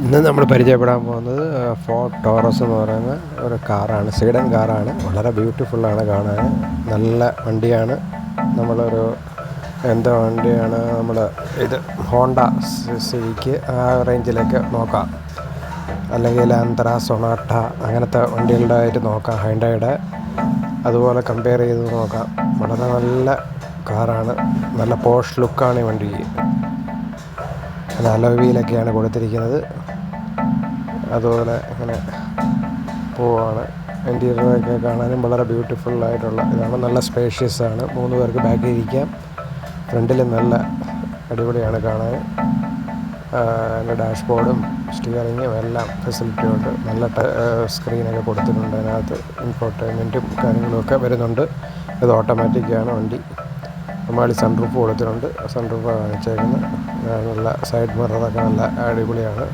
ഇന്ന് നമ്മൾ പരിചയപ്പെടാൻ പോകുന്നത് ഫോർഡ് ടോറസ് എന്ന് പറയുന്ന ഒരു കാറാണ്. സീഡൻ കാറാണ്. വളരെ ബ്യൂട്ടിഫുള്ളാണ് കാണാൻ. നല്ല വണ്ടിയാണ്. നമ്മളൊരു വണ്ടിയാണ് നമ്മൾ ഇത് ഹോണ്ട സിവിക്ക് ആ റേഞ്ചിലേക്ക് നോക്കാം. അല്ലെങ്കിൽ ആന്ത്ര, സൊണാട്ട അങ്ങനത്തെ വണ്ടികളുടെ ആയിട്ട് നോക്കാം. ഹൈൻഡയുടെ അതുപോലെ കമ്പയർ ചെയ്ത് നോക്കാം. വളരെ നല്ല കാറാണ്. നല്ല പോഷ് ലുക്കാണ് ഈ വണ്ടിക്ക്. അത് അലോയ് വീലൊക്കെയാണ് കൊടുത്തിരിക്കുന്നത്. അതുപോലെ ഇങ്ങനെ പോവാണ്. ഇൻറ്റീരിയറൊക്കെ കാണാനും വളരെ ബ്യൂട്ടിഫുള്ളായിട്ടുള്ള ഇതാണ്. നല്ല സ്പേഷ്യസ് ആണ്. 3 പേർക്ക് ബാക്കിൽ ഇരിക്കാം. ഫ്രണ്ടിൽ നല്ല അടിപൊളിയാണ് കാണാൻ. അതിൻ്റെ ഡാഷ്ബോർഡും സ്റ്റിയറിങ്ങും എല്ലാം ഫെസിലിറ്റി ഉണ്ട്. നല്ല സ്ക്രീനൊക്കെ കൊടുത്തിട്ടുണ്ട്. അതിനകത്ത് ഇൻഫോർടൈൻമെൻറ്റും കാര്യങ്ങളുമൊക്കെ വരുന്നുണ്ട്. ഇത് ഓട്ടോമാറ്റിക്കാണ് വണ്ടി. നമ്മൾ സൺറൂഫ് കൊടുത്തിട്ടുണ്ട്. സൺറൂഫ് കാണിച്ചേക്കുന്നത് നല്ല സൈഡ് മിററൊക്കെ നല്ല അടിപൊളിയാണ്.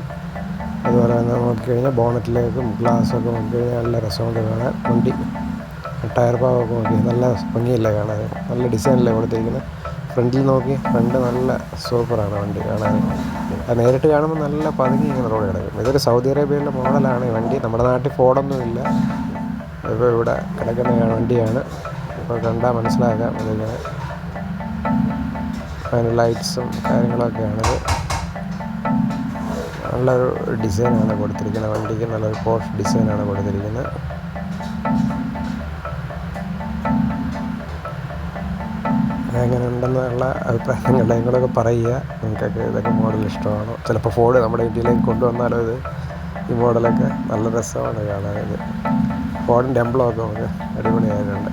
അതുപോലെ തന്നെ നോക്കിക്കഴിഞ്ഞാൽ ബോണറ്റിലേക്കും ഗ്ലാസ്സൊക്കെ നോക്കിക്കഴിഞ്ഞാൽ നല്ല രസമുണ്ട് കാണാൻ. വണ്ടി ടയർ ഭാഗമൊക്കെ നോക്കി നല്ല ഭംഗിയില്ല കാണാൻ. നല്ല ഡിസൈനല്ലേ കൊടുത്തിരിക്കുന്നത്. ഫ്രണ്ടിൽ നോക്കി, ഫ്രണ്ട് നല്ല സൂപ്പറാണ് വണ്ടി കാണാൻ. അത് നേരിട്ട് കാണുമ്പോൾ നല്ല പതുങ്ങി ഇങ്ങനെ റോഡ് കിടക്കും. ഇതൊരു സൗദി അറേബ്യയിലെ മോഡലാണ് ഈ വണ്ടി. നമ്മുടെ നാട്ടിൽ ഫോർഡൊന്നുമില്ല. ഇപ്പോൾ ഇവിടെ കിടക്കുന്ന വണ്ടിയാണ്. ഇപ്പോൾ കണ്ടാൽ മനസ്സിലാക്കാം. ഇതിങ്ങനെ അതിന് ലൈറ്റ്സും കാര്യങ്ങളൊക്കെയാണിത്. നല്ലൊരു ഡിസൈനാണ് കൊടുത്തിരിക്കുന്നത് വണ്ടിക്ക്. നല്ലൊരു പോഷ് ഡിസൈനാണ് കൊടുത്തിരിക്കുന്നത്. എങ്ങനെ ഉണ്ടെന്നുള്ള അഭിപ്രായങ്ങളും കൂടെയൊക്കെ പറയുക. നിങ്ങൾക്കൊക്കെ ഇതൊക്കെ മോഡൽ ഇഷ്ടമാണോ? ചിലപ്പോൾ ഫോർഡ് നമ്മുടെ ഇന്ത്യയിലേക്ക് കൊണ്ടുവന്നാലോ ഇത് ഈ മോഡലൊക്കെ നല്ല രസമാണ് കാണാൻ. ഇത് ഫോർഡിൻ്റെ എംബ്ലമൊക്കെ നമുക്ക് അടിപൊളിയായിട്ടുണ്ട്.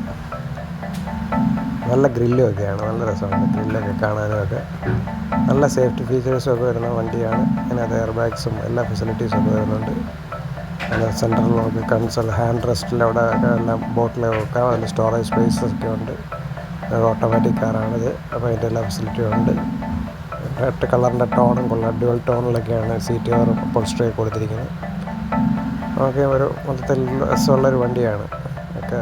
നല്ല ഗ്രില്ലും ഒക്കെയാണ്. നല്ല രസമാണ് ഗ്രില്ലൊക്കെ കാണാനുമൊക്കെ. നല്ല സേഫ്റ്റി ഫീച്ചേഴ്സൊക്കെ വരുന്ന വണ്ടിയാണ്. അതിനകത്ത് എയർ ബാഗ്സും എല്ലാ ഫെസിലിറ്റീസൊക്കെ വരുന്നുണ്ട്. അത് സെൻട്രൽ നമുക്ക് കൺസോൾ, ഹാൻഡ് റെസ്റ്റിലവിടെ എല്ലാം ബോട്ടിൽ വെക്കാം. അതിൽ സ്റ്റോറേജ് സ്പേസൊക്കെ ഉണ്ട്. ഓട്ടോമാറ്റിക് കാറാണിത്. അപ്പോൾ അതിൻ്റെ എല്ലാ ഫെസിലിറ്റിയും ഉണ്ട്. റെഡ് കളറിൻ്റെ ടോണും കൊള്ളാം. ഡ്യുവൽ ടോണിലൊക്കെയാണ് സീറ്റ് കവറും പോൾസ്റ്ററൊക്കെ കൊടുത്തിരിക്കുന്നത്. നമുക്ക് ഒരു മൊത്തത്തിൽ രസമുള്ളൊരു വണ്ടിയാണ് ഒക്കെ.